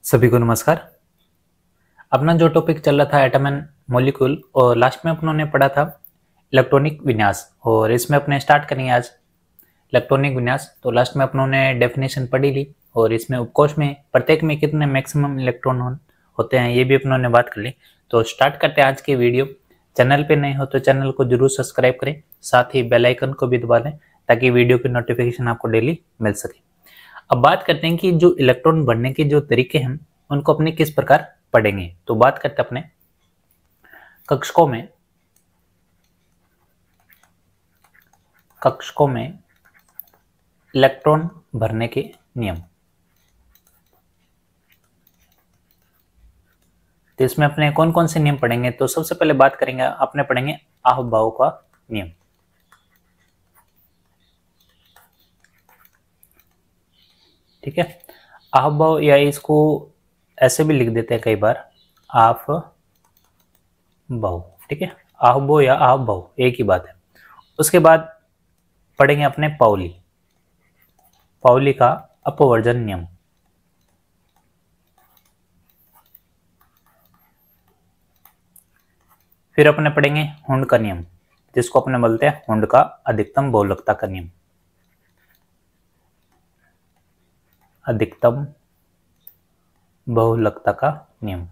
सभी को नमस्कार। अपना जो टॉपिक चल रहा था एटम एंड मॉलिक्यूल, और लास्ट में अपनों ने पढ़ा था इलेक्ट्रॉनिक विन्यास, और इसमें अपने स्टार्ट करेंगे आज इलेक्ट्रॉनिक विन्यास। तो लास्ट में अपनों ने डेफिनेशन पढ़ी ली, और इसमें उपकोष में प्रत्येक में कितने मैक्सिमम इलेक्ट्रॉन होते हैं ये भी अपनों ने बात कर ली। तो स्टार्ट करते हैं आज की वीडियो। चैनल पे नए हो तो चैनल को जरूर सब्सक्राइब करें, साथ ही बेल आइकन को भी दबा दें ताकि वीडियो की नोटिफिकेशन आपको डेली मिल सके। अब बात करते हैं कि जो इलेक्ट्रॉन बनने के जो तरीके हैं उनको अपने किस प्रकार पढ़ेंगे। तो बात करते हैं अपने कक्षकों में इलेक्ट्रॉन भरने के नियम। तो इसमें अपने कौन कौन से नियम पढ़ेंगे। तो सबसे पहले बात करेंगे, अपने पढ़ेंगे आहबाव का नियम। ठीक है, आहबाव, या इसको ऐसे भी लिख देते हैं कई बार आहबाव। ठीक है, आहबाव या आहबाव एक ही बात है। उसके बाद पढ़ेंगे अपने पाउली का अपवर्जन नियम। फिर अपने पढ़ेंगे हुंड का नियम, जिसको अपने बोलते हैं हुंड का अधिकतम बहुलकता का नियम। अधिकतम बहुलकता का नियम।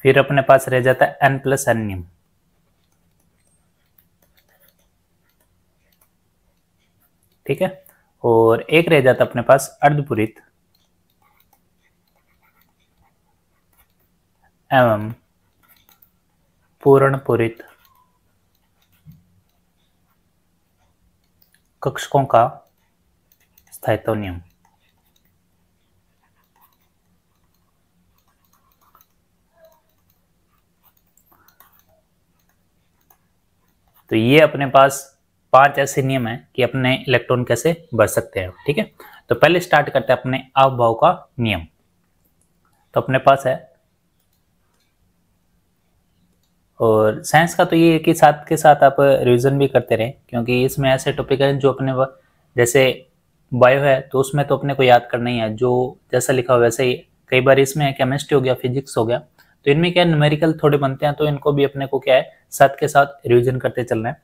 फिर अपने पास रह जाता है n+n नियम। ठीक है, और एक रह जाता अपने पास अर्धपूरित एवं पूर्णपूरित कक्षकों का स्थायित्व नियम। तो ये अपने पास 5 ऐसे नियम हैं कि अपने इलेक्ट्रॉन कैसे भर सकते हैं। ठीक है, तो पहले स्टार्ट करते हैं अपने आहबाव का नियम। तो अपने पास है, और साइंस का तो ये है कि साथ के साथ आप रिवीजन भी करते रहें, क्योंकि इसमें ऐसे टॉपिक हैं जो अपने जैसे बायो है तो उसमें तो अपने को याद करना ही है, जो जैसा लिखा हो वैसे ही। कई बार इसमें केमिस्ट्री हो गया, फिजिक्स हो गया, तो इनमें क्या न्यूमेरिकल थोड़े बनते हैं, तो इनको भी अपने को क्या है साथ के साथ रिवीजन करते चलना है।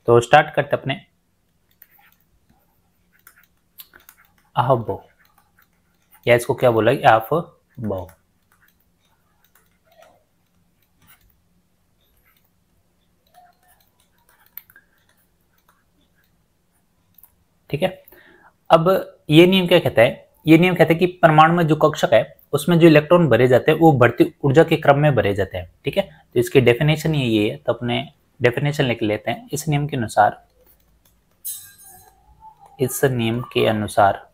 तो स्टार्ट करते अपने आहबाव, या इसको क्या बोला आहबाव। ठीक है, अब ये नियम क्या कहता है, ये नियम कहता है कि परमाणु में जो कक्षक है उसमें जो इलेक्ट्रॉन भरे जाते हैं वो बढ़ती ऊर्जा के क्रम में भरे जाते हैं। ठीक है, तो इसकी डेफिनेशन ये है, तो अपने डेफिनेशन लिख लेते हैं। इस नियम के अनुसार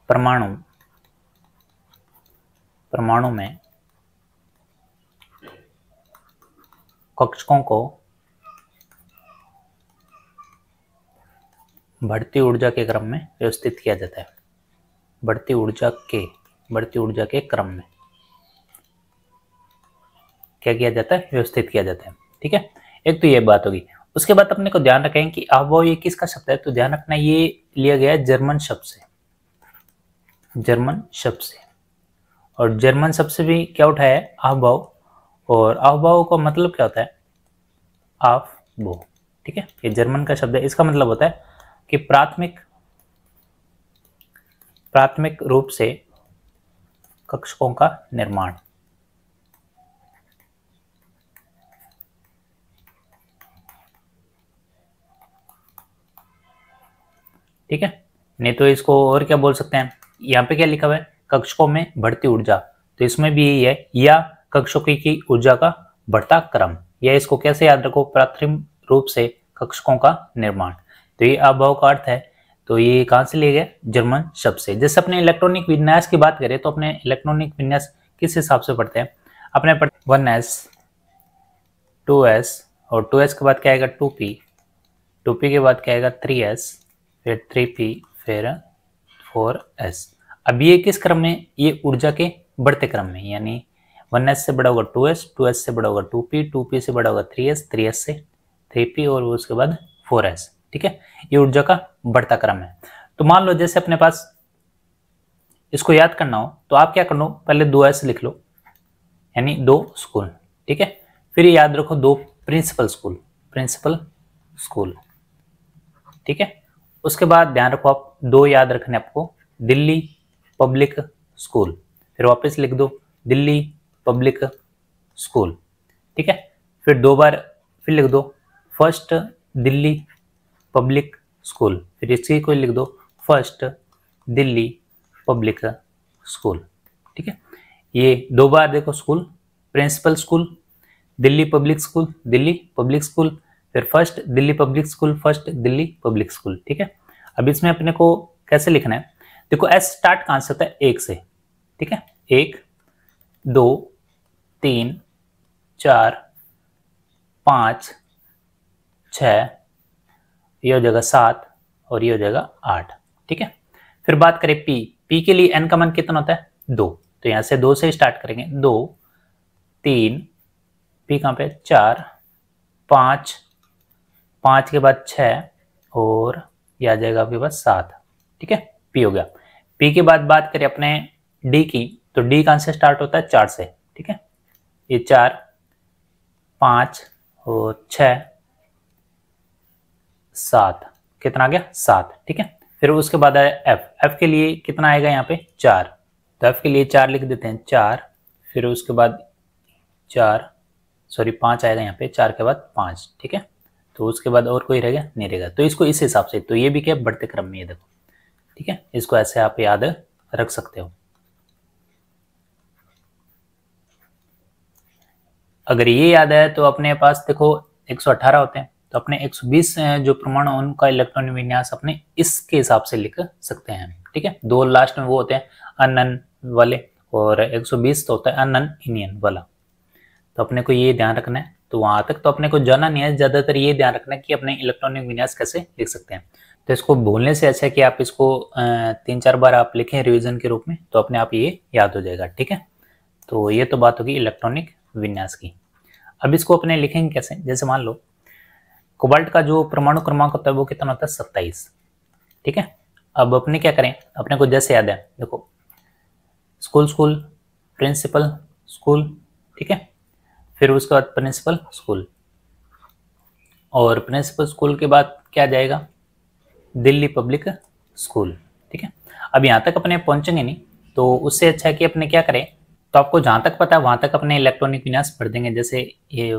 परमाणु में कक्षकों को बढ़ती ऊर्जा के क्रम में व्यवस्थित किया जाता है। बढ़ती ऊर्जा के क्रम में क्या किया जाता है, व्यवस्थित किया जाता है। ठीक है, एक तो ये बात होगी। उसके बाद अपने को ध्यान रखें कि आहबाव ये किसका शब्द है, तो ध्यान रखना ये लिया गया है जर्मन शब्द से। और जर्मन शब्द से भी क्या उठाया है, आहबाव। और आहबाव का मतलब क्या होता है, आहबाव। ठीक है, ये जर्मन का शब्द है। इसका मतलब होता है कि प्राथमिक रूप से कक्षकों का निर्माण। ठीक है, नहीं तो इसको और क्या बोल सकते हैं, यहाँ पे क्या लिखा हुआ है, कक्षकों में बढ़ती ऊर्जा, तो इसमें भी यही है, या कक्षकों की ऊर्जा का बढ़ता क्रम, या इसको कैसे याद रखो, प्राथमिक रूप से कक्षकों का निर्माण। तो ये आहबाव का अर्थ है। तो ये कहां से लिया गया, जर्मन शब्द से। जैसे अपने इलेक्ट्रॉनिक विन्यास की बात करें तो अपने इलेक्ट्रॉनिक विन्यास किस हिसाब से पढ़ते हैं, अपने 1s 2s, और 2s के बाद क्या आएगा 2p, 2p के बाद क्या आएगा 3s, फिर 3p, फिर 4s। अब ये किस क्रम में, ये ऊर्जा के बढ़ते क्रम में, यानी 1s से बड़ा होगा 2s, 2s से बड़ा होगा 2p, 2p से बड़ा होगा 3s, 3s से 3p और उसके बाद 4s। ठीक है, ये ऊर्जा का बढ़ता क्रम है। तो मान लो जैसे अपने पास इसको याद करना हो तो आप क्या करना हो, पहले 2s लिख लो, यानी 2 स्कूल। ठीक है, फिर याद रखो 2 प्रिंसिपल स्कूल, प्रिंसिपल स्कूल। ठीक है, उसके बाद ध्यान रखो आप 2 याद रखने आपको, दिल्ली पब्लिक स्कूल। फिर वापस लिख दो दिल्ली पब्लिक स्कूल। ठीक है, फिर 2 बार फिर लिख दो फर्स्ट दिल्ली पब्लिक स्कूल, फिर इसी को लिख दो फर्स्ट दिल्ली पब्लिक स्कूल। ठीक है, ये 2 बार देखो school, principal school, Delhi public school, Delhi public school, फिर first Delhi public school, first Delhi public school. ठीक है, अब इसमें अपने को कैसे लिखना है, देखो एस स्टार्ट कहां से होता है, 1 से। ठीक है, 1 2 3 4 5 6, ये हो जाएगा 7 और ये हो जाएगा 8। ठीक है, फिर बात करें पी के लिए एन का मान कितना होता है, 2, तो यहां से 2 से स्टार्ट करेंगे, 2 3, पी कहां पे 4 5, 5 के बाद 6 और ये आ जाएगा आपके पास 7। ठीक है, पी हो गया। पी के बाद बात करें अपने डी की, तो डी कहां से स्टार्ट होता है, 4 से। ठीक है, ये 4 5 और 6 7, कितना आ गया 7। ठीक है, फिर उसके बाद आया एफ के लिए कितना आएगा यहाँ पे 4, तो एफ के लिए 4 लिख देते हैं 4, फिर उसके बाद 5 आएगा यहाँ पे, 4 के बाद 5। ठीक है, तो उसके बाद और कोई रहेगा नहीं रहेगा, तो इसको इस हिसाब से, तो ये भी क्या बढ़ते क्रम में है देखो। ठीक है, इसको ऐसे आप याद रख सकते हो। अगर ये याद है तो अपने पास देखो 118 होते हैं, तो अपने 120 जो परमाणु उनका इलेक्ट्रॉनिक विन्यास अपने इसके हिसाब से लिख सकते हैं। ठीक है, 2 लास्ट में वो होते हैं अनन वाले और 120 तो होता है अनन इनियन वाला, तो अपने को ये ध्यान रखना है। तो वहां तक तो अपने को जाना नहीं है, ज्यादातर ये ध्यान रखना है कि अपने इलेक्ट्रॉनिक विन्यास कैसे लिख सकते हैं। तो इसको भूलने से अच्छा है कि आप इसको 3-4 बार आप लिखें रिवीजन के रूप में, तो अपने आप ये याद हो जाएगा। ठीक है, तो ये तो बात होगी इलेक्ट्रॉनिक विन्यास की। अब इसको अपने लिखेंगे कैसे, जैसे मान लो कोबाल्ट का जो परमाणु क्रमांक होता है वो कितना होता है 27। ठीक है, अब अपने क्या करें, अपने को जैसे याद है देखो स्कूल स्कूल प्रिंसिपल स्कूल। ठीक है, फिर उसके बाद प्रिंसिपल स्कूल, और प्रिंसिपल स्कूल के बाद क्या जाएगा दिल्ली पब्लिक स्कूल। ठीक है, अब यहाँ तक अपने पहुंचेंगे नहीं, तो उससे अच्छा है कि अपने क्या करें, तो आपको जहां तक पता है वहां तक अपने इलेक्ट्रॉनिक विन्यास पढ़ देंगे। जैसे ये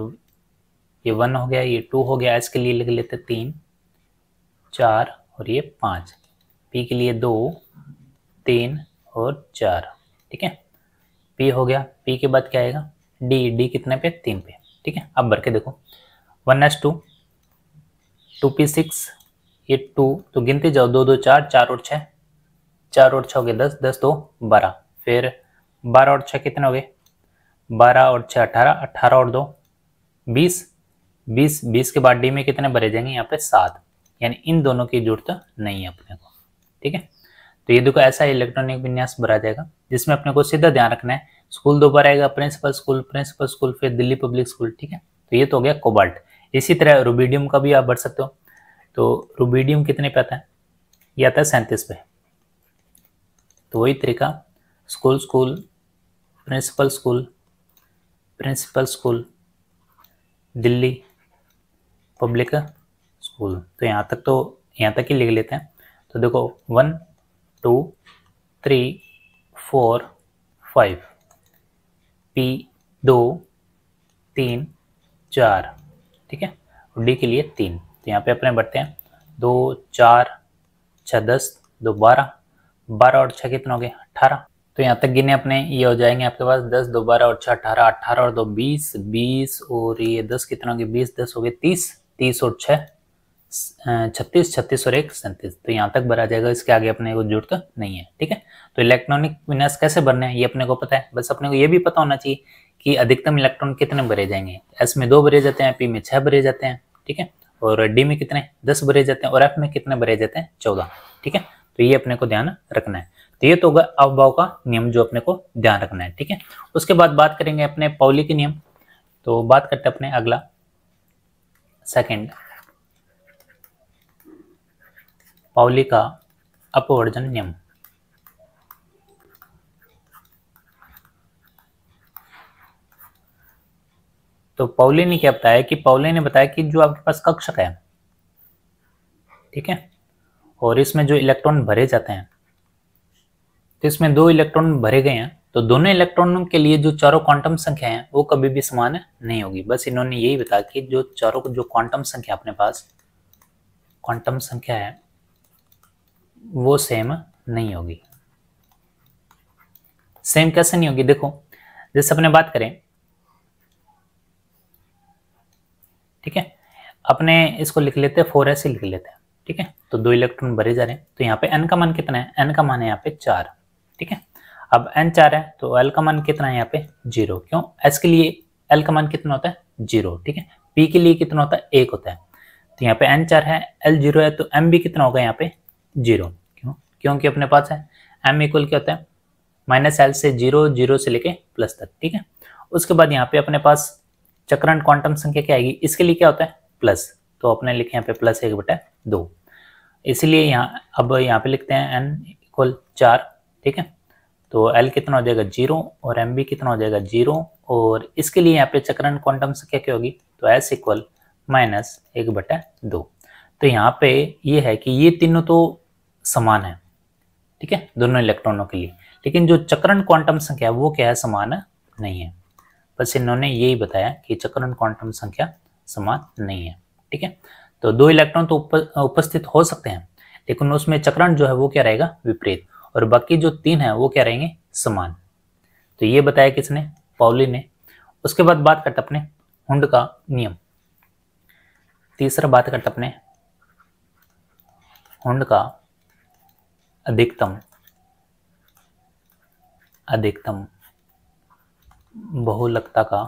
1 हो गया, ये 2 हो गया, एस के लिए लिख लेते 3 4 और ये 5, पी के लिए 2 3 और 4। ठीक है, पी हो गया, पी के बाद क्या आएगा डी कितने पे 3 पे। ठीक है, अब भर के देखो 1s2 2p6, ये 2 तो गिनते जाओ 2 2 4 4 और 6, 4 और 6 हो गए 10, 10 2 12, फिर 12 और 6 कितने हो गए 12 और 6 18, 18 और 2 20, 20 के बाद डी में कितने भरे जाएंगे यहाँ पे 7, यानी इन दोनों की जरूरत नहीं है अपने को। ठीक है, तो ये देखो ऐसा इलेक्ट्रॉनिक विन्यास भरा जाएगा, जिसमें अपने को सीधा ध्यान रखना है स्कूल 2 बार आएगा, प्रिंसिपल स्कूल फिर दिल्ली पब्लिक स्कूल। ठीक है, तो ये तो हो गया कोबाल्ट। इसी तरह रुबिडियम का भी आप भर सकते हो, तो रुबिडियम कितने पे आता है, ये आता है 37 पे। तो वही तरीका school school principal school Delhi public school, तो यहाँ तक ही लिख लेते हैं। तो देखो 1 2 3 4 5, पी 2 3 4। ठीक है, और डी के लिए 3, तो यहाँ पे अपने बढ़ते हैं 2 4 6 10 2 12, 12 और 6 कितने हो गए 18, तो यहाँ तक गिने अपने, ये हो जाएंगे आपके पास 10 2 12 और 6 18, 18 और 2 20, 20 और ये 10 कितना हो गया 20 10 हो गए 30, 30 और 6 36, 36 और 1 37, तो यहाँ तक भरा जाएगा, इसके आगे अपने को जरूरत नहीं है। ठीक है, तो इलेक्ट्रॉनिक विन्यास कैसे भरने हैं ये अपने को पता है, बस अपने को ये भी पता होना चाहिए कि अधिकतम इलेक्ट्रॉन कितने भरे जाएंगे। एस में 2 भरे जाते हैं, पी में 6 भरे जाते हैं। ठीक है, और डी में कितने 10 भरे जाते हैं, और एफ में कितने भरे जाते हैं 14। ठीक है, तो ये अपने को ध्यान रखना है। तो ये तो होगा अफबाव का नियम जो अपने को ध्यान रखना है, ठीक है। उसके बाद बात करेंगे अपने पाउली के नियम। तो बात करते हैं अपने अगला सेकंड, पाउली का अपवर्जन नियम। तो पाउली ने क्या बताया कि पाउली ने बताया कि जो आपके पास कक्षक है, ठीक है, और इसमें जो इलेक्ट्रॉन भरे जाते हैं, तो इसमें 2 इलेक्ट्रॉन भरे गए हैं, तो दोनों इलेक्ट्रॉनों के लिए जो चारों क्वांटम संख्या है वो कभी भी समान नहीं होगी। बस इन्होंने यही बताया कि जो चारों जो क्वांटम संख्या अपने पास क्वांटम संख्या है वो सेम नहीं होगी। सेम कैसे नहीं होगी, देखो जैसे अपने बात करें, ठीक है, अपने इसको लिख लेते हैं 4s लिख लेते हैं, ठीक है। तो 2 इलेक्ट्रॉन भरे जा रहे हैं, तो यहाँ पे n का मान कितना है, n का मान है यहाँ पे 4, ठीक है। अब n 4 है तो l का मान कितना है यहाँ पे 0, क्यों, s के लिए l का मान कितना होता है 0, ठीक है। p के लिए कितना होता है 1 होता है, तो यहाँ पे n 4 है, l 0 है, तो m भी कितना होगा यहाँ पे 0, क्यों, क्योंकि अपने पास है m इक्वल क्या होता है -l से 0, 0 से लेके प्लस तक, ठीक है। उसके बाद यहाँ पे अपने पास चक्रण क्वांटम संख्या क्या आएगी, इसके लिए क्या होता है प्लस, तो अपने लिखे यहाँ पे +1/2, इसलिए यहाँ अब यहाँ पे लिखते हैं n इक्वल 4, ठीक है। तो l कितना हो जाएगा 0 और m भी कितना हो जाएगा 0, और इसके लिए यहाँ पे चक्रण क्वांटम संख्या क्या होगी, तो s इक्वल -1/2। तो यहाँ पे ये है कि ये तीनों तो समान है, ठीक है, दोनों इलेक्ट्रॉनों के लिए, लेकिन जो चक्रण क्वांटम संख्या वो क्या है, समान नहीं है। बस इन्होंने यही बताया कि चक्रण क्वांटम संख्या समान नहीं है, ठीक है। तो 2 इलेक्ट्रॉन तो उपस्थित हो सकते हैं, लेकिन उसमें चक्रण जो है वो क्या रहेगा विपरीत, और बाकी जो 3 है वो क्या रहेंगे समान। तो ये बताया किसने, पाउली ने। उसके बाद बात करते अपने हुंड का नियम। तीसरा बात करते अपने हुंड का अधिकतम बहुलकता का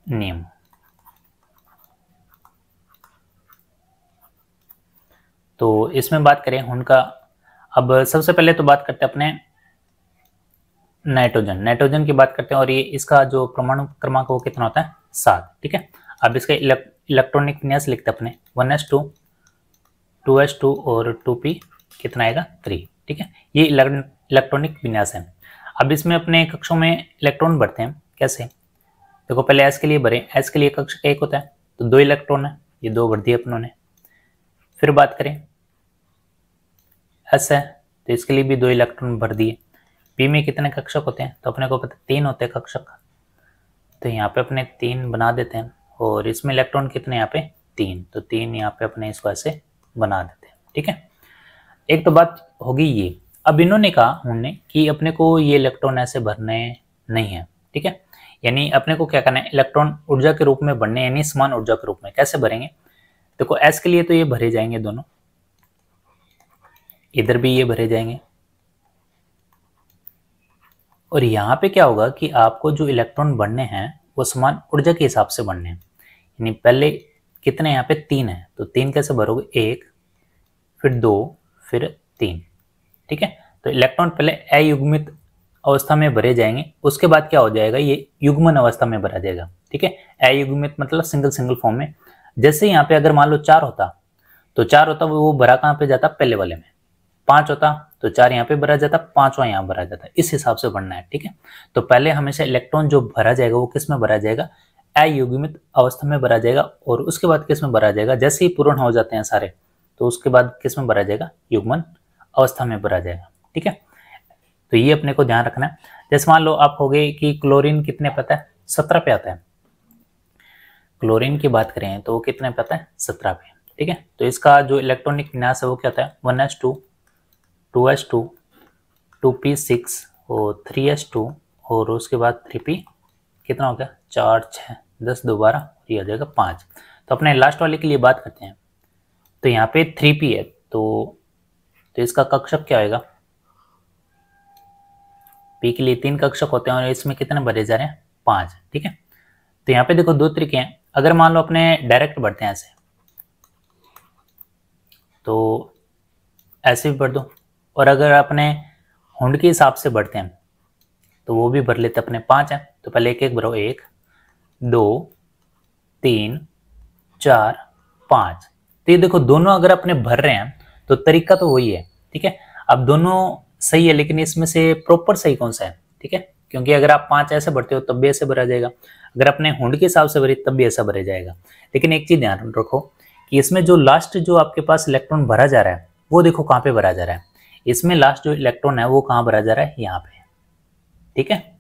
नियम। तो इसमें बात करें हुंड का, अब सबसे पहले तो बात करते हैं अपने नाइट्रोजन की बात करते हैं, और ये इसका जो परमाणु क्रमांक वो कितना होता है 7, ठीक है। अब इसका इलेक्ट्रॉनिक विन्यास लिखते हैं अपने 1s2 2s2 और 2p कितना आएगा 3, ठीक है। ये इलेक्ट्रॉनिक विन्यास है। अब इसमें अपने कक्षों में इलेक्ट्रॉन बढ़ते हैं कैसे, देखो पहले s के लिए भरे, s के लिए कक्षक 1 होता है, तो 2 इलेक्ट्रॉन है, ये 2 भर दिए अपनों ने। फिर बात करें s है, तो इसके लिए भी 2 इलेक्ट्रॉन भर दिए। p में कितने कक्षक होते हैं, तो अपने को पता 3 होते हैं कक्षक, तो यहाँ पे अपने 3 बना देते हैं, और इसमें इलेक्ट्रॉन कितने यहाँ पे 3, तो 3 यहाँ पे अपने इसको ऐसे बना देते हैं, ठीक है। एक तो बात होगी ये। अब इन्होंने कहा उन्होंने कि अपने को ये इलेक्ट्रॉन ऐसे भरने नहीं है, ठीक है, यानी अपने को क्या करना है, इलेक्ट्रॉन ऊर्जा के रूप में भरने, यानी समान ऊर्जा के रूप में। कैसे भरेंगे, देखो s के लिए तो ये भरे जाएंगे दोनों, इधर भी ये भरे जाएंगे, और यहाँ पे क्या होगा कि आपको जो इलेक्ट्रॉन बढ़ने हैं वो समान ऊर्जा के हिसाब से बढ़ने हैं, यानी पहले कितने यहाँ पे 3 है, तो 3 कैसे भरोगे, 1 फिर 2 फिर 3, ठीक है। तो इलेक्ट्रॉन पहले अयुग्मित अवस्था में भरे जाएंगे, उसके बाद क्या हो जाएगा, ये युग्मन अवस्था में भरा जाएगा, ठीक है। अयुग्मित मतलब सिंगल फॉर्म में। जैसे यहाँ पे अगर मान लो 4 होता, तो 4 होता वो भरा कहाँ पे जाता, पहले वाले में। 5 होता तो 4 यहाँ पे भरा जाता, 5वां यहाँ भरा जाता, इस हिसाब से भरना है, ठीक है। तो पहले हमेशा इलेक्ट्रॉन जो भरा जाएगा वो किस में भरा जाएगा, अयुग्मित अवस्था में भरा जाएगा, और उसके बाद किस में भरा जाएगा, जैसे ही पूर्ण हो जाते हैं सारे, तो उसके बाद किस में भरा जाएगा, युग्मन अवस्था में भरा जाएगा, ठीक है। तो ये अपने को ध्यान रखना है। जैसे मान लो आप हो गए कि क्लोरीन कितने पे आता है, 17 पे आता है। क्लोरीन की बात करें तो वो कितने पे आता है, 17 पे, ठीक है। तो इसका जो इलेक्ट्रॉनिक विन्यास है वो क्या होता है, 1s2 2s2 2p6 और 3s2, और उसके बाद 3p कितना हो गया, 4 6 10 दोबारा, ये आ जाएगा 5। तो अपने लास्ट वाले के लिए बात करते हैं, तो यहाँ पे 3p है, तो इसका कक्षक क्या होगा, p के लिए 3 कक्षक होते हैं, और इसमें कितने भरे जा रहे हैं 5, ठीक है। तो यहाँ पे देखो 2 तरीके हैं, अगर मान लो अपने डायरेक्ट बढ़ते हैं ऐसे, तो ऐसे भी भर दो, और अगर अपने हुंड के हिसाब से बढ़ते हैं तो वो भी भर लेते अपने 5 हैं, तो पहले एक एक भरो, 1 2 3 4 5। तो ये देखो दोनों अगर अपने भर रहे हैं तो तरीका तो वही है, ठीक है। अब दोनों सही है, लेकिन इसमें से प्रॉपर सही कौन सा है, ठीक है, क्योंकि अगर आप 5 ऐसे भरते हो तब भी ऐसे भरा जाएगा, अगर अपने हुंड के हिसाब से भरी तब भी ऐसा भरा जाएगा। लेकिन एक चीज ध्यान रखो कि इसमें जो लास्ट जो आपके पास इलेक्ट्रॉन भरा जा रहा है वो देखो कहाँ पे भरा जा रहा है, इसमें लास्ट जो इलेक्ट्रॉन है वो कहाँ भरा जा रहा है, यहाँ पे, ठीक है।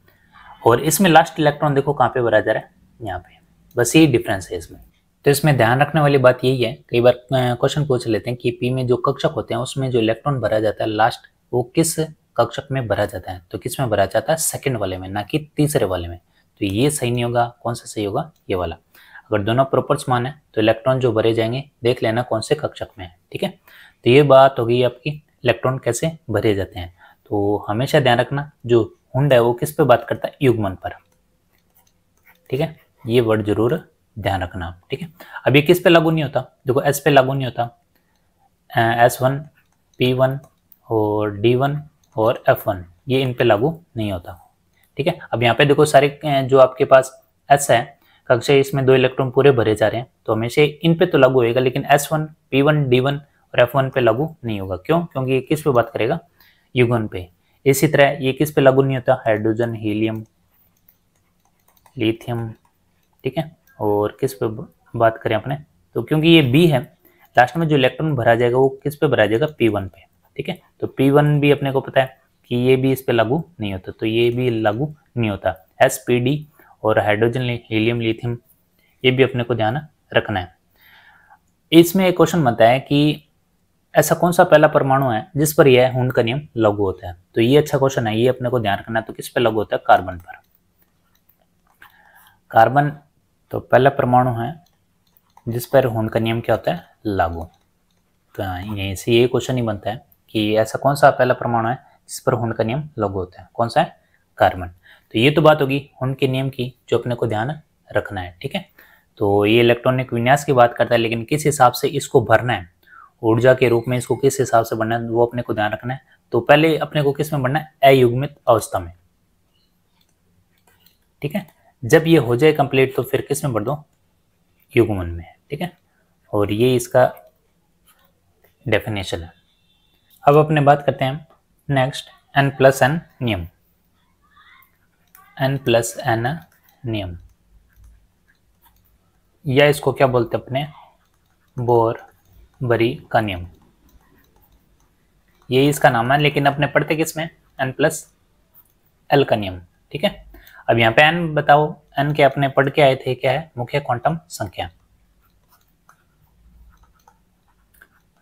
और इसमें लास्ट इलेक्ट्रॉन देखो कहाँ पे भरा जा रहा है, यहाँ पे। बस यही डिफरेंस है इसमें। तो इसमें ध्यान रखने वाली बात यही है, कई बार क्वेश्चन पूछ लेते हैं कि पी में जो कक्षक होते हैं उसमें जो इलेक्ट्रॉन भरा जाता है लास्ट, वो किस कक्षक में भरा जाता है, तो किस में भरा जाता है, सेकंड वाले में, ना कि तीसरे वाले में। तो ये सही नहीं होगा, कौन सा सही होगा, ये वाला। अगर दोनों प्रॉपर समान है तो इलेक्ट्रॉन जो भरे जाएंगे देख लेना कौन से कक्षक में है, ठीक है। तो ये बात हो गई आपकी इलेक्ट्रॉन कैसे भरे जाते हैं। तो हमेशा ध्यान रखना जो हुंड है वो किस पे बात करता है, युग्मन पर, ठीक है। ये वर्ड जरूर ध्यान रखना आप, ठीक है। अब ये किस पे लागू नहीं होता, देखो एस पे लागू नहीं होता, S1 P1 और D1 और F1 ये इन पे लागू नहीं होता, ठीक है। अब यहाँ पे देखो सारे जो आपके पास S है कक्षा, इसमें 2 इलेक्ट्रॉन पूरे भरे जा रहे हैं तो हमेशा इन पे तो लागू होएगा, लेकिन S1 P1 D1 और F1 पे लागू नहीं होगा। क्यों? क्योंकि ये किस पे बात करेगा, युग्मन पे। इसी तरह ये किस पे लागू नहीं होता, हाइड्रोजन, हीलियम, लिथियम, ठीक है। और किस पे बात करें अपने, तो क्योंकि ये बी है, लास्ट में जो इलेक्ट्रॉन भरा जाएगा वो किस पे भरा जाएगा, P1 पे, ठीक है। तो P1 भी अपने को पता है कि ये भी इस पे लागू नहीं होता, तो ये भी लागू नहीं होता। SPD और हाइड्रोजन, हीलियम, लिथियम ये भी अपने को ध्यान रखना है। इसमें एक क्वेश्चन बनता है कि ऐसा कौन सा पहला परमाणु है जिस पर यह हुंड का नियम लागू होता है। तो ये अच्छा क्वेश्चन है, ये अपने को ध्यान रखना है। तो किस पे लागू होता है, कार्बन पर। कार्बन तो पहला परमाणु है जिस पर हुंड का नियम क्या होता है, लागू। तो यहीं से ये क्वेश्चन ही बनता है कि ऐसा कौन सा पहला परमाणु है जिस पर हुंड का नियम लागू होता है, कौन सा है, कार्बन। तो ये तो बात होगी हुंड के नियम की जो अपने को ध्यान रखना है, ठीक है। तो ये इलेक्ट्रॉनिक विन्यास की बात करता है, लेकिन किस हिसाब से इसको भरना है, ऊर्जा के रूप में इसको किस हिसाब से भरना है वो अपने को ध्यान रखना है। तो पहले अपने को किस में भरना है, अयुग्मित अवस्था में, ठीक है। जब ये हो जाए कंप्लीट तो फिर किस में भर दो, युग्मन में, ठीक है। और ये इसका डेफिनेशन है। अब अपने बात करते हैं नेक्स्ट N+N नियम। N+N नियम या इसको क्या बोलते हैं अपने, बोर-बरी का नियम, यही इसका नाम है। लेकिन अपने पढ़ते किस में, N+L का नियम, ठीक है। अब यहाँ पे N बताओ, N के अपने पढ़ के आए थे, क्या है, मुख्य क्वांटम संख्या,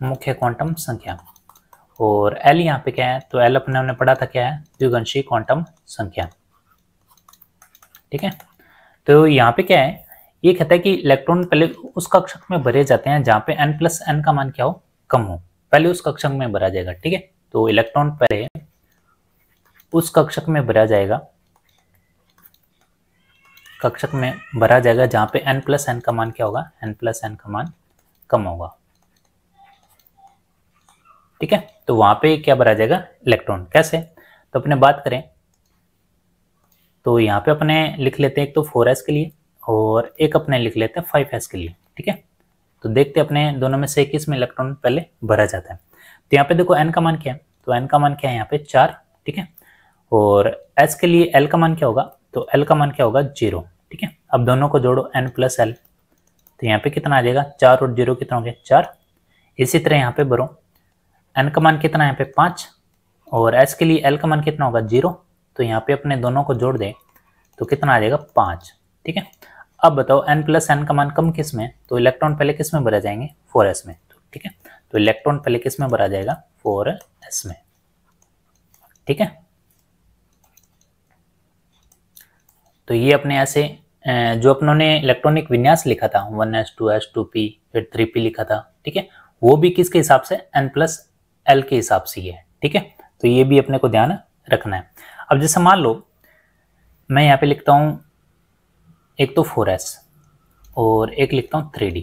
मुख्य क्वांटम संख्या। और L यहाँ पे क्या है, तो L अपने हमने पढ़ा था क्या है, द्विगंशीय क्वांटम संख्या, ठीक है। तो यहाँ पे क्या है, ये कहता है कि इलेक्ट्रॉन पहले उस कक्षक में भरे जाते हैं जहाँ पे N+N का मान क्या हो, कम हो, पहले उस कक्षक में भरा जाएगा, ठीक है। तो इलेक्ट्रॉन पहले उस कक्षक में भरा जाएगा, कक्षक में भरा जाएगा जहाँ पे N+N का मान क्या होगा, N+N का मान कम होगा, ठीक है। तो वहां पे क्या भरा जाएगा, इलेक्ट्रॉन। कैसे, तो अपने बात करें तो यहाँ पे अपने लिख लेते हैं एक तो 4s के लिए और एक अपने लिख लेते हैं 5s के लिए, ठीक है। तो देखते हैं अपने दोनों में से किस में इलेक्ट्रॉन पहले भरा जाता है। तो यहाँ पे देखो n का मान क्या है, तो n का मान क्या है यहाँ पे 4, ठीक है। और s के लिए l का मान क्या होगा, तो l का मान क्या होगा 0, ठीक है। अब दोनों को जोड़ो N+L, तो यहाँ पे कितना आ जाएगा, 4 और 0 कितना हो गया, 4। इसी तरह यहाँ पे भरो, n का मान कितना है यहाँ पे 5 और s के लिए l का मान कितना होगा 0, तो यहाँ पे अपने दोनों को जोड़ दें तो कितना आ जाएगा 5, ठीक है। अब बताओ N+N का मान कम किस में, तो इलेक्ट्रॉन पहले किस में भरा जाएंगे, 4s में, ठीक है। तो इलेक्ट्रॉन पहले किस में भरा जाएगा, 4s में, ठीक है। तो ये अपने ऐसे जो अपनों ने इलेक्ट्रॉनिक विन्यास लिखा था 1s 2s 2p फिर 3p लिखा था, ठीक है, वो भी किसके हिसाब से, N+L के हिसाब से ही है, ठीक है। तो ये भी अपने को ध्यान रखना है। अब जैसे मान लो मैं यहाँ पे लिखता हूँ एक तो 4s और एक लिखता हूँ 3d,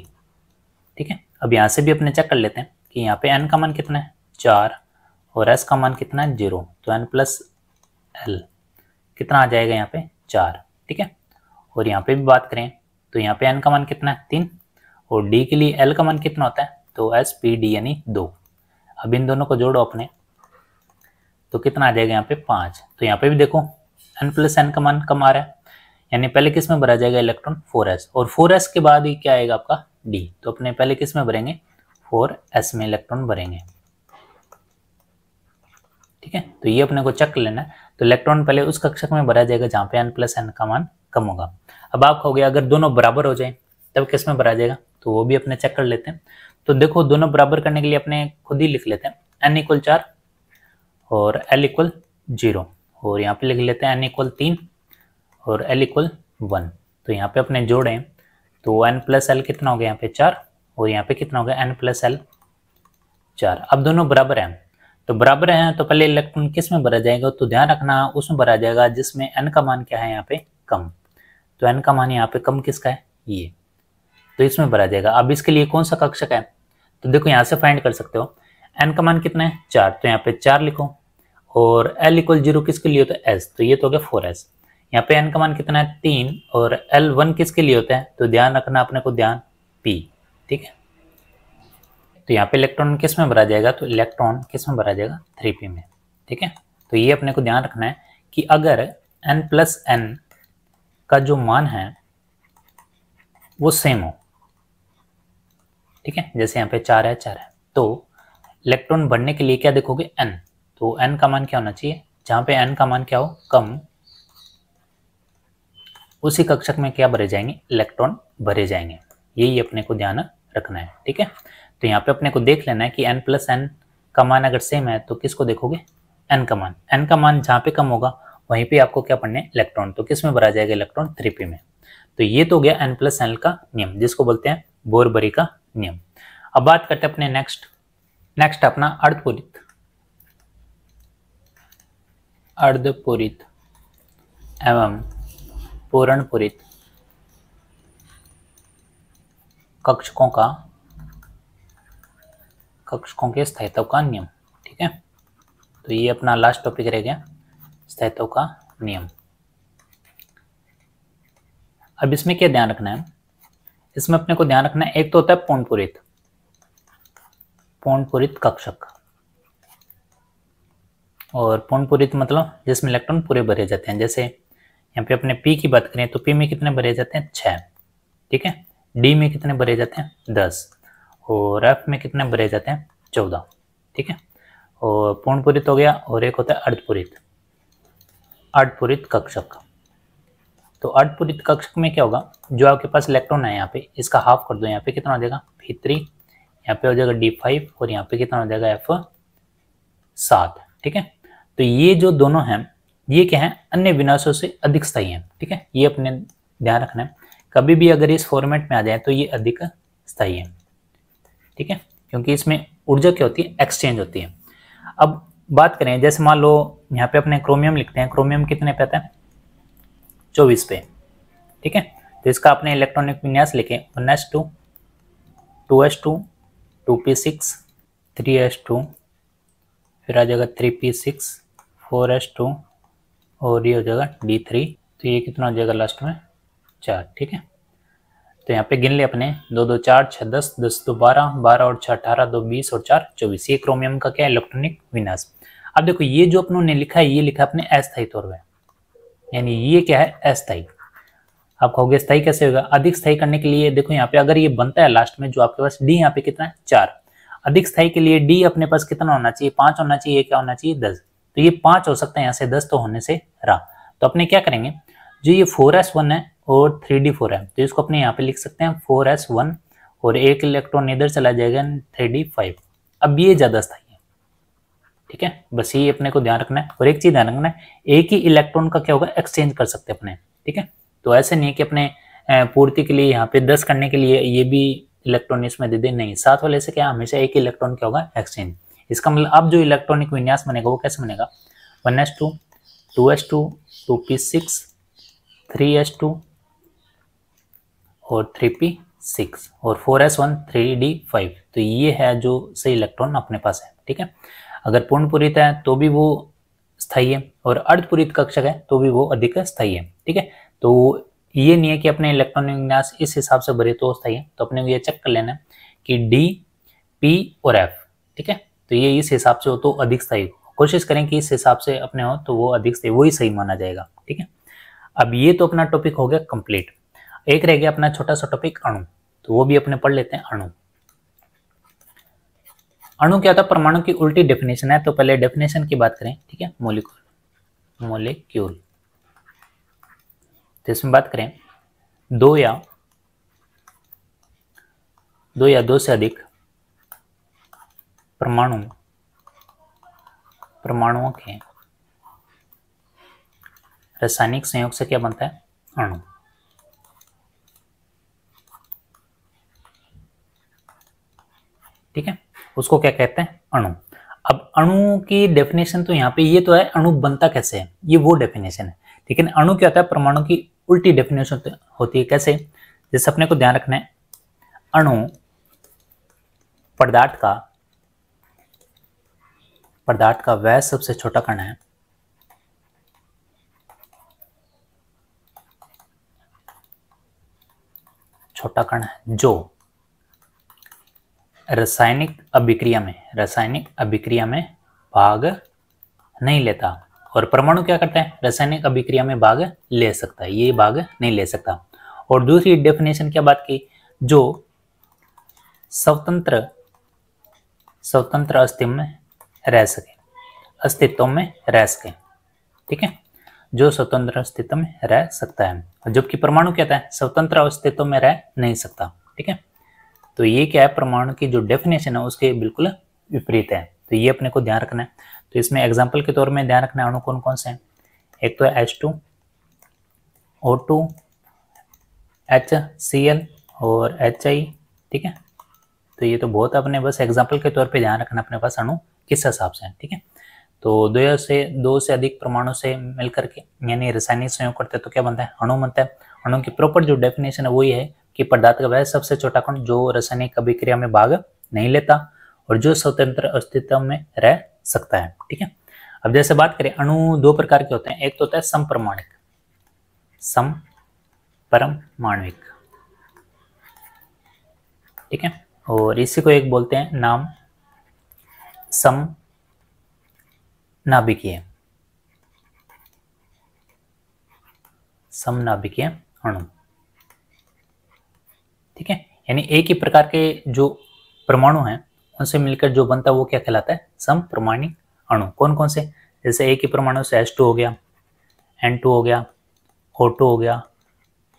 ठीक है। अब यहाँ से भी अपने चेक कर लेते हैं कि यहाँ पे n का मान कितना है 4 और s का मान कितना है 0, तो n प्लस l कितना आ जाएगा यहाँ पे 4, ठीक है। और यहाँ पे भी बात करें तो यहाँ पे n का मान कितना है 3, और d के लिए l का मान कितना होता है, तो SPD यानी 2। अब इन दोनों को जोड़ो अपने, तो कितना आ जाएगा यहाँ पे 5। तो यहाँ पे भी देखो n प्लस n का मान कम आ रहा है, यानी पहले किस में भरा जाएगा इलेक्ट्रॉन 4s, और 4s के बाद ही क्या आएगा आपका d, तो अपने पहले किस में भरेंगे 4s में इलेक्ट्रॉन भरेंगे, ठीक है। तो ये अपने को चेक कर लेना है। तो इलेक्ट्रॉन पहले उस कक्षक में भरा जाएगा जहाँ पे n प्लस n का मान कम होगा। अब आप कहोगे अगर दोनों बराबर हो जाए तब किस में भरा जाएगा, तो वो भी अपने चेक कर लेते हैं। तो देखो दोनों बराबर करने के लिए अपने खुद ही लिख लेते हैं n इक्वल 4 और l इक्वल 0, और यहाँ पे लिख लेते हैं n इक्वल 3 और l इक्वल 1। तो यहाँ पे अपने जोड़ें तो n प्लस l कितना हो गया यहाँ पे 4, और यहाँ पे कितना हो गया n प्लस l 4। अब दोनों बराबर हैं, तो बराबर हैं तो पहले इलेक्ट्रॉन किस में भरा जाएगा, तो ध्यान रखना उसमें भरा जाएगा जिसमें n का मान क्या है यहाँ पे कम। तो n का मान यहाँ पे कम किसका है, ये, तो इसमें भरा जाएगा। अब इसके लिए कौन सा कक्षक है, तो देखो यहाँ से फाइंड कर सकते हो। n का मान कितना है 4, तो यहाँ पे 4 लिखो, और l इक्वल 0 किसके लिए होता है s, तो ये तो हो गया 4s। यहाँ पे n का मान कितना है 3 और l 1 किसके लिए होता है, तो ध्यान रखना अपने को, ध्यान p, ठीक है। तो यहाँ पे इलेक्ट्रॉन किस में भरा जाएगा, तो इलेक्ट्रॉन किस में भरा जाएगा 3p में, ठीक है। तो ये अपने को ध्यान रखना है कि अगर n प्लस n का जो मान है वो सेम हो, ठीक है, जैसे यहाँ पे 4 है 4 है, तो इलेक्ट्रॉन भरने के लिए क्या देखोगे n, तो n का मान क्या होना चाहिए, जहाँ पे n का मान क्या हो कम, उसी कक्षक में क्या भरे जाएंगे, इलेक्ट्रॉन भरे जाएंगे। यही अपने को ध्यान रखना है, ठीक है। तो यहाँ पे अपने को देख लेना है कि n प्लस n का मान अगर सेम है तो किसको देखोगे, n का मान जहाँ पे कम होगा वहीं पे आपको क्या पढ़ना है, इलेक्ट्रॉन। तो किस में भरा जाएगा इलेक्ट्रॉन 3p में। तो ये तो गया n प्लस n का नियम, जिसको बोलते हैं बोरबरी का नियम। अब बात करते हैं अपने नेक्स्ट अपना अर्धपूरित एवं पूरणपूरित कक्षकों के स्थायित्व का नियम, ठीक है। तो ये अपना लास्ट टॉपिक रह गया, स्थायित्व का नियम। अब इसमें क्या ध्यान रखना है, इसमें अपने को ध्यान रखना है, एक तो होता है पूर्णपूरित कक्षक, और पूर्णपूरित मतलब जिसमें इलेक्ट्रॉन पूरे भरे जाते हैं। जैसे यहाँ पे अपने p की बात करें तो p में कितने भरे जाते हैं 6, ठीक है। d में कितने भरे जाते हैं 10, और f में कितने भरे जाते हैं 14, ठीक है। और पूर्णपूरित हो गया, और एक होता है अर्धपूरित कक्षक। तो अर्धपूरित कक्षक में क्या होगा, जो आपके पास इलेक्ट्रॉन है यहाँ पे इसका हाफ कर दो, यहाँ पे कितना हो जाएगा p3, यहाँ पे हो जाएगा d5, और यहाँ पे कितना हो जाएगा f7, ठीक है। तो ये जो दोनों हैं ये क्या है, अन्य विन्यासों से अधिक स्थायी हैं, ठीक है। ये अपने ध्यान रखना है, कभी भी अगर इस फॉर्मेट में आ जाए तो ये अधिक स्थायी है, ठीक है, क्योंकि इसमें ऊर्जा क्या होती है, एक्सचेंज होती है। अब बात करें, जैसे मान लो यहाँ पे अपने क्रोमियम लिखते हैं, क्रोमियम कितने पे आता है 24 पे, ठीक है। तो इसका अपने इलेक्ट्रॉनिक विन्यास लिखें 1s2 2s2 2p6 3s2, फिर आ जाएगा 3p6 4s2, और ये हो जाएगा d3। तो ये कितना हो जाएगा लास्ट में 4, ठीक है। तो यहाँ पे गिन ले अपने 2 2 4 6 10 10 2 12 12 और 6 18 2 20 और 4 24। ये क्रोमियम का क्या है, इलेक्ट्रॉनिक विन्यास। अब देखो ये जो अपनों ने लिखा है, ये लिखा है अपने अस्थायी तौर पर, यानी ये क्या है अस्थायी। आप कहोगे स्थायी कैसे होगा, अधिक स्थायी करने के लिए देखो यहाँ पे अगर ये बनता है लास्ट में जो आपके पास d यहाँ पे कितना है 4, अधिक स्थायी के लिए d अपने पास कितना होना चाहिए 5 होना चाहिए, क्या होना चाहिए 10। तो ये 5 हो सकता है, यहाँ से 10 तो होने से रहा। तो अपने क्या करेंगे, जो ये 4s1 है और 3d4 है, तो इसको अपने यहाँ पे लिख सकते हैं 4s1, और एक इलेक्ट्रॉन इधर चला जाएगा 3d5। अब ये ज्यादा स्थायी है, ठीक है। बस ये अपने को ध्यान रखना है। और एक चीज ध्यान रखना है, एक ही इलेक्ट्रॉन का क्या होगा एक्सचेंज कर सकते हैं अपने, ठीक है। तो ऐसे नहीं कि अपने पूर्ति के लिए यहाँ पे 10 करने के लिए ये भी इलेक्ट्रॉन इसमें दे दे, नहीं, साथ वाले से क्या हमेशा एक ही इलेक्ट्रॉन क्या होगा एक्सचेंज। इसका मतलब अब जो इलेक्ट्रॉनिक विन्यास बनेगा वो कैसे बनेगा, 1s2 2s2 2p6 3s2 और 3p6 और 4s1 3d5। तो ये है जो सही इलेक्ट्रॉन अपने पास है, ठीक है। अगर पूर्ण पूरित है तो भी वो स्थायी है, और अर्धपूरित कक्षक है तो भी वो अधिक स्थायी है। ठीक है, तो ये नहीं है कि अपने इलेक्ट्रॉनिक विन्यास इस हिसाब से भरे तो स्थायी है, तो अपने को ये चेक कर लेना है कि डी, पी और एफ, ठीक है, तो ये इस हिसाब से हो तो अधिक स्थायी हो। कोशिश करें कि इस हिसाब से अपने हो तो वो अधिक स्थायी, वही सही माना जाएगा। ठीक है, अब ये तो अपना टॉपिक हो गया कंप्लीट। एक रह गया अपना छोटा सा टॉपिक अणु, तो वो भी अपने पढ़ लेते हैं। अणु, अणु क्या होता है? परमाणु की उल्टी डेफिनेशन है। तो पहले डेफिनेशन की बात करें, ठीक है, मोलिक्यूल, मोलिक्यूल, तो इसमें बात करें दो या दो से अधिक परमाणुओं के रासायनिक संयोग से क्या बनता है? अणु। ठीक है, उसको क्या कहते हैं? अणु। अब अणु की डेफिनेशन तो यहाँ पे ये तो है, अणु बनता कैसे है, ये वो डेफिनेशन है। ठीक है, अणु क्या होता है? परमाणु की उल्टी डेफिनेशन होती है। कैसे? जैसे अपने को ध्यान रखना है, अणु पदार्थ का वह सबसे छोटा कण है जो रासायनिक अभिक्रिया में भाग नहीं लेता। और परमाणु क्या करता है? रासायनिक अभिक्रिया में भाग ले सकता है, ये भाग नहीं ले सकता। और दूसरी डेफिनेशन क्या बात की? जो स्वतंत्र अस्तित्व में रह सके। ठीक है, जो स्वतंत्र अस्तित्व में रह सकता है, जबकि परमाणु क्या था? स्वतंत्र अस्तित्व में रह नहीं सकता। ठीक है, तो ये क्या है? परमाणु की जो डेफिनेशन है उसके बिल्कुल विपरीत है। तो ये अपने को ध्यान रखना है। तो इसमें एग्जाम्पल के तौर में ध्यान रखना है अणु कौन कौन से हैं। एक तो है H2O2, HCl और HI। ठीक है, तो ये तो बहुत अपने बस एग्जाम्पल के तौर पे ध्यान रखना अपने पास अणु किस हिसाब से है। ठीक है, तो दो से अधिक परमाणु से मिलकर के यानी रासायनिक संयोग करते हैं तो क्या बनता है? अणु बनता है। अणु की प्रॉपर जो डेफिनेशन है वही है कि पदार्थ का वह सबसे छोटा कण जो रासायनिक अभिक्रिया में भाग नहीं लेता और जो स्वतंत्र अस्तित्व में रह सकता है। ठीक है, अब जैसे बात करें, अणु दो प्रकार के होते हैं। एक तो होता है समपरमाणविक, ठीक है, और इसी को एक बोलते हैं नाम समनाभिकीय अणु। ठीक है, यानी एक ही प्रकार के जो परमाणु हैं उनसे मिलकर जो बनता है वो क्या कहलाता है? समपरमाणिक अणु। कौन कौन से? जैसे एक ही परमाणु से H2 हो गया, N2 हो गया, O2 हो गया,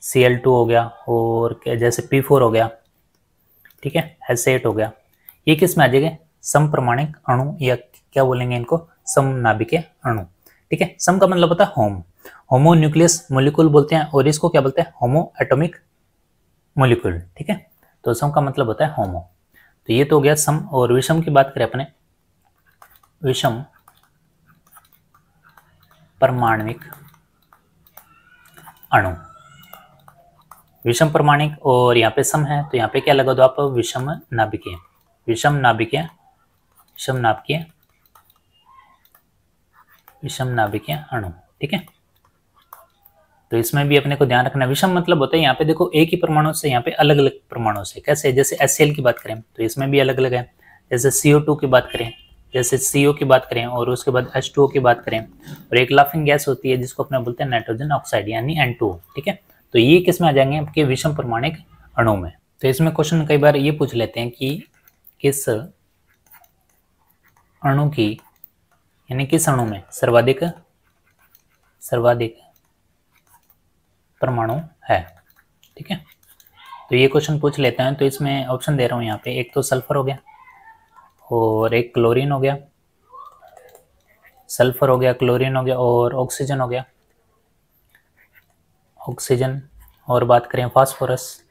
Cl2 हो गया, और जैसे P4 हो गया, ठीक है, HC8 हो गया। ये किस में आ जाएगा? समपरमाणिक अणु, या क्या बोलेंगे इनको? समनाभिकीय अणु। ठीक है, सम का मतलब होता है होमो न्यूक्लियस मोलिक्यूल बोलते हैं, और इसको क्या बोलते हैं? होमो एटॉमिक मोलिक्यूल। ठीक है, तो सम का मतलब होता है होमो। तो ये तो हो गया सम। और विषम की बात करें अपने, विषम परमाणविक अणु, विषम परमाणिक और यहाँ पे सम है तो यहाँ पे क्या लगा दो आप? विषम नाभिकीय अणु। ठीक है, तो इसमें भी अपने को ध्यान रखना। विषम मतलब होता है यहाँ पे देखो एक ही परमाणु से यहाँ पे अलग अलग परमाणु से। कैसे? जैसे HCl की बात करें तो इसमें भी अलग अलग है। जैसे CO2 की बात करें, जैसे CO की बात करें, और उसके बाद H2O की बात करें, और एक लाफिंग गैस होती है जिसको अपने बोलते हैं नाइट्रोजन ऑक्साइड यानी N2O। ठीक है, तो ये किस में आ जाएंगे? आपके विषम परमाणिक अणु में। तो इसमें क्वेश्चन कई बार ये पूछ लेते हैं कि किस अणु की यानी किस अणु में सर्वाधिक परमाणु है। ठीक है, तो ये क्वेश्चन पूछ लेते हैं। तो इसमें ऑप्शन दे रहा हूँ यहाँ पे, एक तो सल्फर हो गया, और एक क्लोरीन हो गया, सल्फर हो गया, क्लोरीन हो गया, और ऑक्सीजन हो गया, ऑक्सीजन। और बात करें फास्फोरस,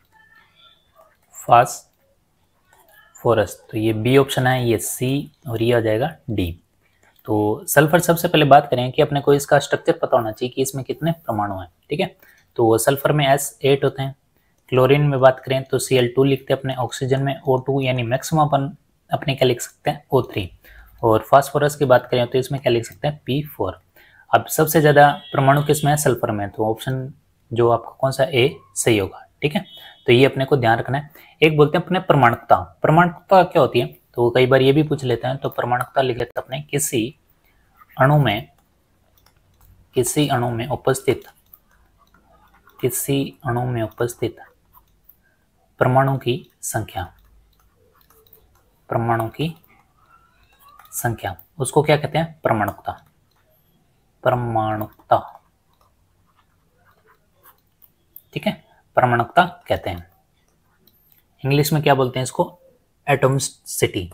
तो ये बी ऑप्शन है, ये सी, और ये आ जाएगा डी। तो सल्फर सबसे पहले बात करें कि अपने को इसका स्ट्रक्चर पता होना चाहिए कि इसमें कितने परमाणु हैं। ठीक है, तो सल्फर में S8 होते हैं। क्लोरीन में बात करें तो Cl2 लिखते हैं अपने। ऑक्सीजन में O2 यानी मैक्सिमम अपन अपने क्या लिख सकते हैं? O3। और फास्फोरस की बात करें तो इसमें क्या लिख सकते हैं P4। अब सबसे ज्यादा परमाणु किसमें है, सल्फर में, तो ऑप्शन जो आपका कौन सा ए सही होगा। ठीक है, तो ये अपने को ध्यान रखना है। एक बोलते हैं अपने प्रमाणकता, प्रमाणकता क्या होती है, तो कई बार ये भी पूछ लेते हैं, तो प्रमाणकता लिख लेते हैं अपने किसी अणु में उपस्थित परमाणु की संख्या, उसको क्या कहते हैं, परमाणुकता। ठीक है, परमाणुकता कहते हैं। इंग्लिश में क्या बोलते हैं इसको, एटॉमिसिटी।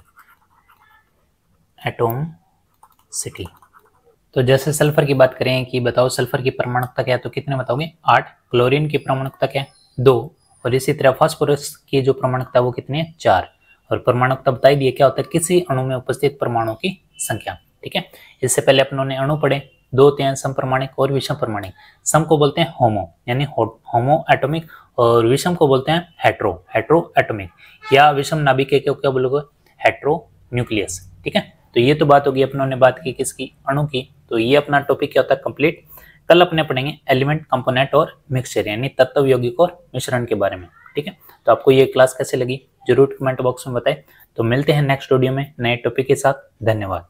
तो जैसे सल्फर की बात करें कि बताओ सल्फर की परमाणुकता क्या है, तो कितने बताओगे, 8। क्लोरीन की परमाणुकता क्या है, 2। और इसी तरह फास्फोरस की जो परमाणुकता है वो कितनी है, 4। और परमाणुकता बताई दी है, क्या होता है, किसी अणु में उपस्थित परमाणुओं की संख्या। ठीक है, इससे पहले अपनों ने अणु पढ़े, 2 थे समपरमाणिक और विषम परमाणिक। सम को बोलते हैं होमो यानी होमो एटॉमिक, और विषम को बोलते हैं हेट्रो एटॉमिक, या विषम नाभिक को क्या बोलोगे, हेट्रो न्यूक्लियस। ठीक है, तो ये तो बात होगी, अपनों ने बात की किसकी, अणु की। तो ये अपना टॉपिक क्या होता है, कंप्लीट। कल अपने पढ़ेंगे एलिमेंट, कंपोनेंट और मिक्सचर यानी तत्व, यौगिक और मिश्रण के बारे में। ठीक है, तो आपको ये क्लास कैसे लगी जरूर कमेंट बॉक्स में बताएं। तो मिलते हैं नेक्स्ट वीडियो में नए टॉपिक के साथ। धन्यवाद।